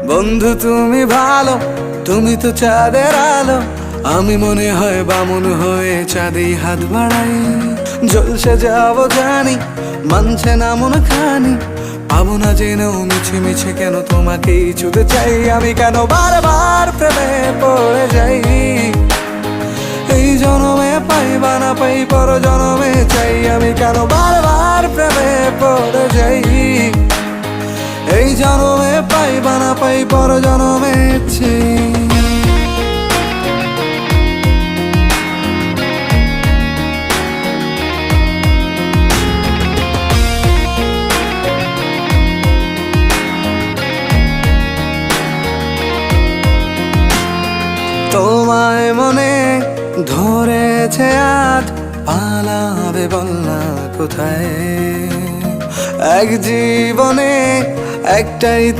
বন্ধু তুমি ভালো, তুমি তো চাঁদের আলো, আমি মনে হয় বামুন হয়ে চাঁদেই হাত বাড়াই। জলসে যাব জানি, মানছে না মন খানি, পাবো না জেনেও মিছে মিছে কেন তোমাকেই ছুতে চাই। আমি কেন বারবার প্রেমে পড়ে যাই, এই জনমে পাই বা না পাই পর জনমে চাই। আমি কেন বারবার প্রেমে পড়ে যাই, এই জনমে পাই বা না পাই পর জনমে চাই। তোমায় মনে ধরেছে আজ, পালাবে বল না কোথায়। এক জীবনে একটাই